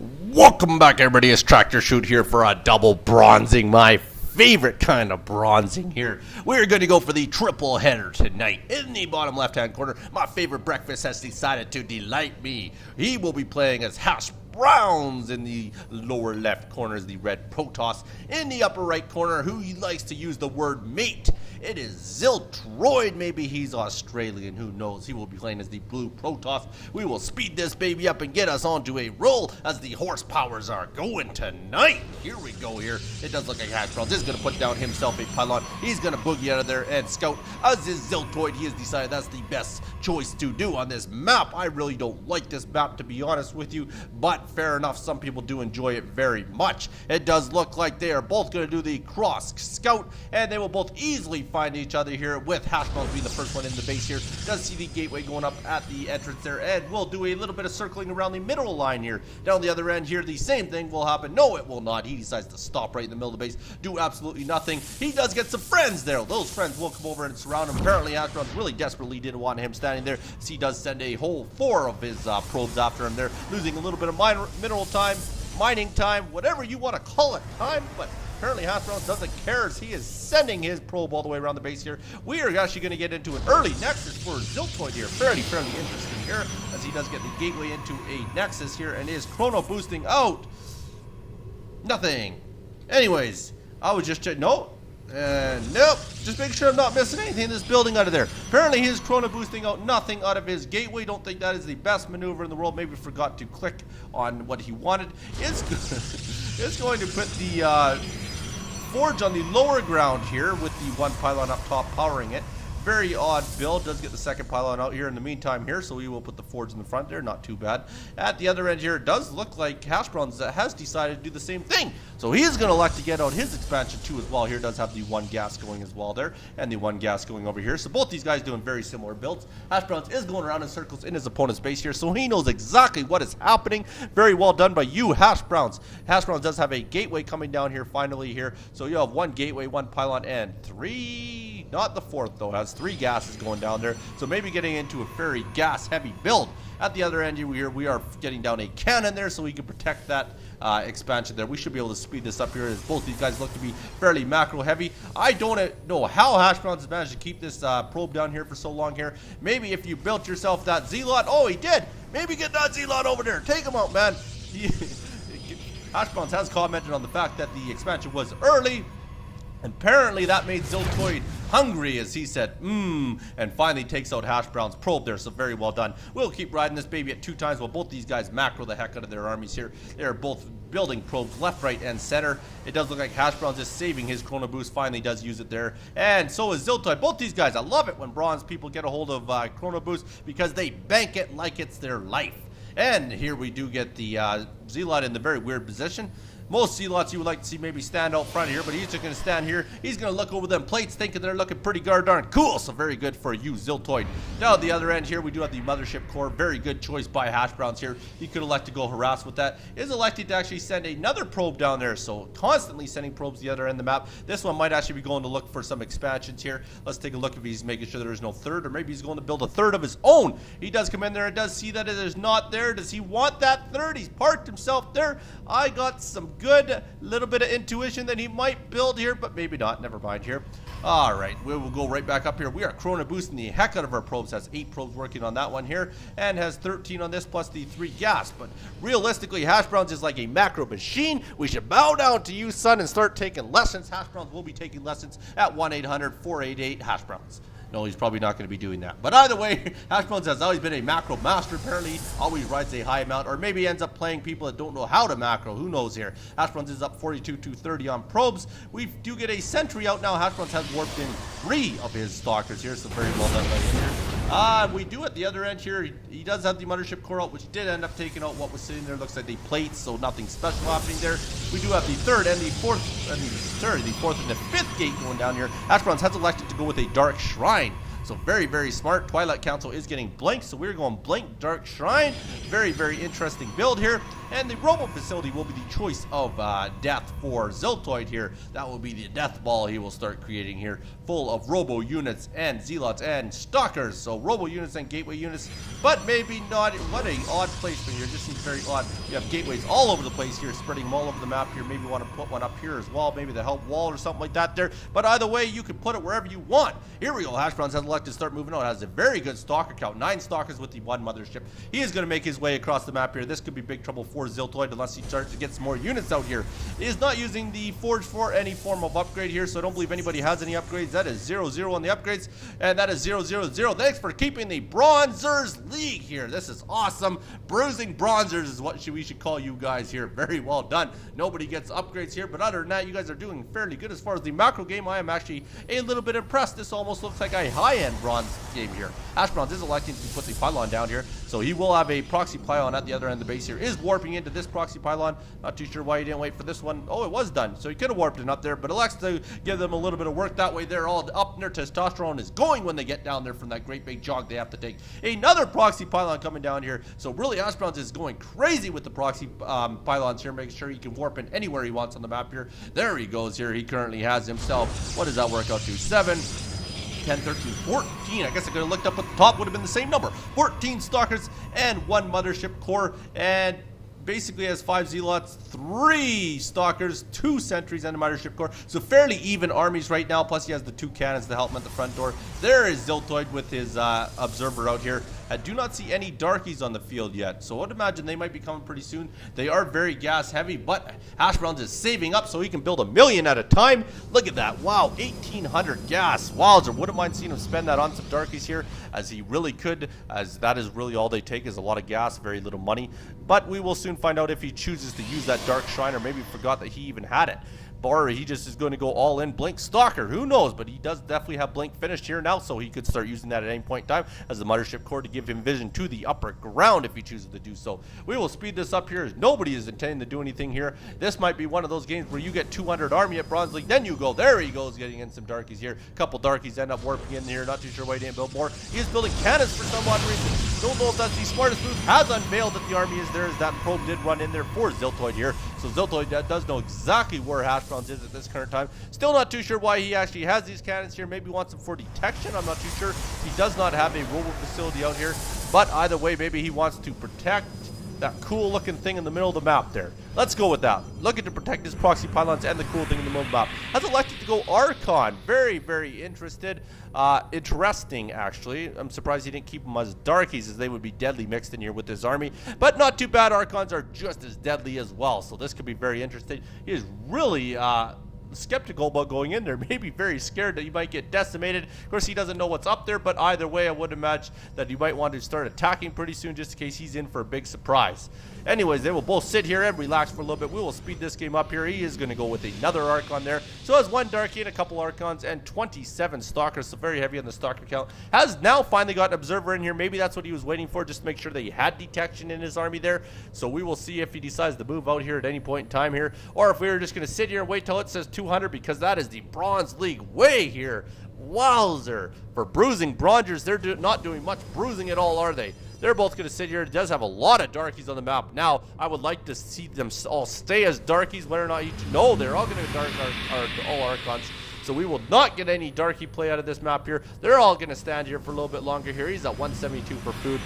Welcome back, everybody. It's tractorchute here for a double bronzing, my favorite kind of bronzing here. We're going to go for the triple header tonight. In the bottom left-hand corner, my favorite breakfast has decided to delight me. He will be playing as Hashbrowns. In the lower left corner is the red Protoss. In the upper right corner, who likes to use the word mate, it is Ziltoid. Maybe he's Australian, who knows. He will be playing as the blue Protoss. We will speed this baby up and get us onto a roll as the horsepowers are going tonight. Here we go here. It does look like Hashbrowns is going to put down himself a pylon. He's going to boogie out of there and scout. As is Ziltoid, he has decided that's the best choice to do on this map. I really don't like this map, to be honest with you, but fair enough, some people do enjoy it very much. It does look like they are both going to do the cross scout, and they will both easily find each other here, with Hashbrowns being the first one in the base here. Does see the gateway going up at the entrance there, and we'll do a little bit of circling around the middle line here. Down the other end here, the same thing will happen. No, it will not. He decides to stop right in the middle of the base, do absolutely nothing. He does get some friends there. Those friends will come over and surround him. Apparently, Hashbrowns really desperately didn't want him standing there, so he does send a whole 4 of his probes after him there, losing a little bit of mineral time, mining time, whatever you want to call it, but apparently Hashbrowns doesn't care as he is sending his probe all the way around the base here. We are actually going to get into an early Nexus for Ziltoid here. Fairly interesting here, as he does get the gateway into a Nexus here and is chrono boosting out. Nothing. Anyways, I was just checking. Nope. Just making sure I'm not missing anything in this building out of there. Apparently he is chrono boosting out nothing out of his gateway. Don't think that is the best maneuver in the world. Maybe forgot to click on what he wanted. It's going to put the forge on the lower ground here with the one pylon up top powering it. Very odd build. Does get the second pylon out here in the meantime here, so we will put the forge in the front there. Not too bad. At the other end here, it does look like Hashbrowns has decided to do the same thing. So he is going to elect to get out his expansion too as well. Here does have the one gas going as well there, and the one gas going over here. So both these guys doing very similar builds. Hashbrowns is going around in circles in his opponent's base here, so he knows exactly what is happening. Very well done by you, Hashbrowns. Hashbrowns does have a gateway coming down here finally here. So you have one gateway, one pylon, and 3, not the 4th though, has 3 gases going down there, so maybe getting into a very gas heavy build. At the other end here, we are getting down a cannon there, so we can protect that expansion there. We should be able to speed this up here, as both these guys look to be fairly macro heavy. I don't know how Hashbrowns has managed to keep this probe down here for so long here. Maybe if you built yourself that Z-Lot, oh, he did. Maybe get that Z-Lot over there. Take him out, man. Hashbrowns has commented on the fact that the expansion was early. Apparently that made Ziltoid hungry, as he said, and finally takes out Hashbrowns' probe there, so very well done. We'll keep riding this baby at 2 times while both these guys macro the heck out of their armies here. They are both building probes left, right, and center. It does look like Hashbrowns is saving his chrono boost, finally does use it there, and so is Ziltoid. Both these guys, I love it when bronze people get a hold of chrono boost, because they bank it like it's their life. And here we do get the Z-Lot in the very weird position. Most Z-Lots you would like to see maybe stand out front here, but he's just going to stand here. He's going to look over them plates, thinking they're looking pretty darn cool. So very good for you, Ziltoid. Now at the other end here, we do have the mothership core. Very good choice by Hashbrowns here. He could elect to go harass with that. Is elected to actually send another probe down there. So constantly sending probes the other end of the map. This one might actually be going to look for some expansions here. Let's take a look if he's making sure there is no third, or maybe he's going to build a third of his own. He does come in there and does see that it is not there. Does he want that third? He's parked himself there. I got some good little bit of intuition that he might build here, but maybe not. Never mind here. All right, we will go right back up here. We are chrono boosting the heck out of our probes. Has 8 probes working on that one here, and has 13 on this plus the 3 gas. But realistically, Hashbrowns is like a macro machine. We should bow down to you, son, and start taking lessons. Hashbrowns will be taking lessons at 1-800-488-Hashbrowns. No, he's probably not going to be doing that. But either way, Hashbrowns has always been a macro master, apparently. Always rides a high amount, or maybe ends up playing people that don't know how to macro. Who knows here? Hashbrowns is up 42-30 on probes. We do get a sentry out now. Hashbrowns has warped in 3 of his stalkers here, so very well done by him here. We do at the other end here. He does have the mothership core out, which did end up taking out what was sitting there. Looks like the plates, so nothing special happening there. We do have the 3rd and the 4th, the 4th and the 5th gate going down here. Hashbrowns has elected to go with a dark shrine. So very, very smart. Twilight Council is getting Blink, so we're going Blink Dark Shrine. Very, very interesting build here. And the Robo Facility will be the choice of death for Ziltoid here. That will be the death ball he will start creating here, full of Robo units and Zealots and Stalkers. So Robo units and Gateway units, but maybe not. What a odd placement here. This seems very odd. You have gateways all over the place here, spreading them all over the map here. Maybe you want to put one up here as well, maybe the help wall or something like that there. But either way, you can put it wherever you want. Here we go. Hashbrowns has elected to start moving on. Has a very good stalker count. 9 stalkers with the 1 mothership. He is going to make his way across the map here. This could be big trouble for Ziltoid unless he starts to get some more units out here. He is not using the Forge for any form of upgrade here, so I don't believe anybody has any upgrades. That is 0-0 on the upgrades, and that is 0-0-0. Thanks for keeping the Bronzers League here. This is awesome. Bruising Bronzers is what we should call you guys here. Very well done. Nobody gets upgrades here, but other than that, you guys are doing fairly good as far as the macro game. I am actually a little bit impressed. This almost looks like a high-end bronze game here. Hashbrowns is electing to put the pylon down here, so he will have a proxy pylon at the other end of the base here. Is warping into this proxy pylon. Not too sure why he didn't wait for this one. Oh, it was done, so he could have warped it up there, but elects to give them a little bit of work. That way they're all up, and their testosterone is going when they get down there from that great big jog they have to take. Another proxy pylon coming down here, so really Hashbrowns is going crazy with the proxy pylons here, making sure he can warp in anywhere he wants on the map here. There he goes here. He currently has himself, what does that work out to? 7, 10, 13, 14. I guess I could have looked up at the top, would have been the same number. 14 stalkers and 1 mothership core, and basically has 5 zealots, 3 stalkers, 2 sentries, and a mothership core. So fairly even armies right now. Plus he has the 2 cannons to help him at the front door. There is Ziltoid with his observer out here. I do not see any darkies on the field yet, so I would imagine they might be coming pretty soon. They are very gas heavy, but Hashbrowns is saving up so he can build 1,000,000 at a time. Look at that. Wow, 1,800 gas. Wowzer, wouldn't mind seeing him spend that on some darkies here, as he really could, as that is really all they take is a lot of gas, very little money. But we will soon find out if he chooses to use that Dark Shrine, or maybe forgot that he even had it. Or he just is going to go all in Blink Stalker. Who knows? But he does definitely have Blink finished here now, so he could start using that at any point in time as the mothership core to give him vision to the upper ground if he chooses to do so. We will speed this up here, as nobody is intending to do anything here. This might be one of those games where you get 200 army at Bronze League, then you go. There he goes, getting in some darkies here. A couple darkies end up warping in here. Not too sure why he didn't build more. He is building cannons for some odd reason. Don't know if that's the smartest move. Has unveiled that the army is there, as that probe did run in there for Ziltoid here. So Ziltoid does know exactly where Hashbrowns is at this current time. Still not too sure why he actually has these cannons here. Maybe wants them for detection. I'm not too sure. He does not have a robo facility out here. But either way, maybe he wants to protect that cool looking thing in the middle of the map there. Let's go with that. Looking to protect his proxy pylons and the cool thing in the middle of the map. Has elected to go Archon. Very, very interested. Interesting, actually. I'm surprised he didn't keep them as darkies, as they would be deadly mixed in here with his army. But not too bad. Archons are just as deadly as well. So this could be very interesting. He is really skeptical about going in there, maybe very scared that he might get decimated. Of course, he doesn't know what's up there, but either way, I would imagine that he might want to start attacking pretty soon, just in case he's in for a big surprise. Anyways, they will both sit here and relax for a little bit. We will speed this game up here. He is going to go with another Archon there. So has 1 Darky and a couple Archons and 27 Stalkers, so very heavy on the Stalker count. Has now finally got an Observer in here. Maybe that's what he was waiting for, just to make sure that he had detection in his army there. So we will see if he decides to move out here at any point in time here, or if we were just going to sit here and wait till it says 200, because that is the Bronze League way here. Wowzer. For bruising Bronzers, they're not doing much bruising at all, are they? They're both going to sit here. It does have a lot of darkies on the map. Now, I would like to see them all stay as darkies, whether or not you know they're all going to dark all Archons. So we will not get any darky play out of this map here. They're all going to stand here for a little bit longer here. He's at 172 for food.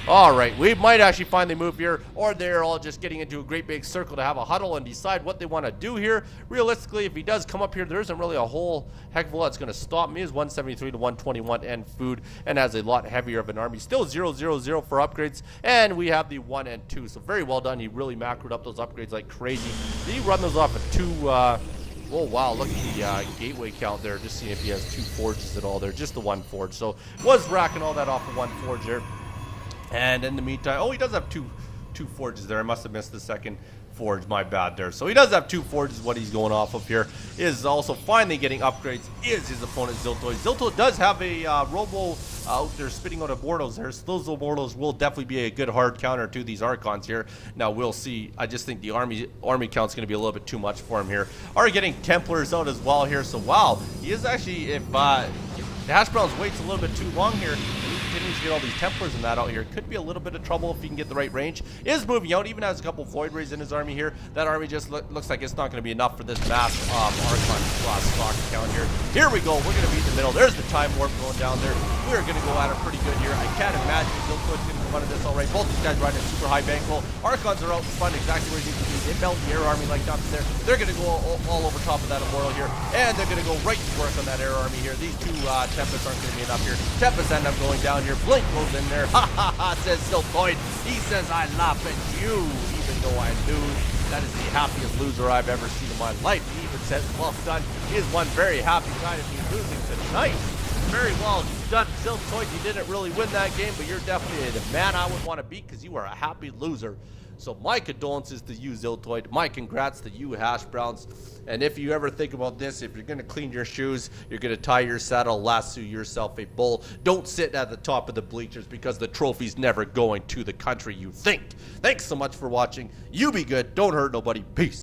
All right, we might actually finally move here, or they're all just getting into a great big circle to have a huddle and decide what they want to do here. Realistically, if he does come up here, there isn't really a whole heck of a lot that's going to stop me. Is 173 to 121 and food, and has a lot heavier of an army. Still 0, 0, 0 for upgrades, and we have the 1 and 2. So very well done. He really macroed up those upgrades like crazy. Did he run those off at 2? Oh wow, look at the gateway count there. Just seeing if he has 2 forges at all there. Just the 1 forge. So was racking all that off of 1 forge there. And in the meantime, oh, he does have two forges there. I must have missed the second forge, my bad there. So he does have 2 forges. What he's going off of here is also finally getting upgrades is his opponent Ziltoid. Ziltoid does have a robo out there spitting out of Bordos there. So those Bordos will definitely be a good hard counter to these Archons here. Now we'll see. I just think the army count's going to be a little bit too much for him here. Are getting Templars out as well here. So wow, he is actually, if The Hashbrowns waits a little bit too long here, and he continues to get all these Templars and that out here. Could be a little bit of trouble if he can get the right range. Is moving out, even has a couple Void Rays in his army here. That army just looks like it's not going to be enough for this mass Archon stock count here. Here we go, we're going to be in the middle. There's the Time Warp going down there. We're going to go at it pretty good here. I can't imagine Ziltoid's going to come out of this all right. Both these guys riding a super high bankroll. Archons are out in front exactly where they need to be. They melt the air army like nothing there. They're going to go all over top of that Immortal here, and they're going to go right to work on that air army here. These two Tempests aren't going to be enough here. Tempests end up going down here. Blink goes in there. Ha ha ha, says Ziltoid. He says, I laugh at you, even though I lose. That is the happiest loser I've ever seen in my life. He even says, well done. He is one very happy guy to be losing tonight. Very well done, Ziltoid. You didn't really win that game, but you're definitely the man I would want to beat because you are a happy loser. So my condolences to you, Ziltoid. My congrats to you, Hashbrowns. And if you ever think about this, if you're going to clean your shoes, you're going to tie your saddle, lasso yourself a bull. Don't sit at the top of the bleachers because the trophy's never going to the country you think. Thanks so much for watching. You be good. Don't hurt nobody. Peace.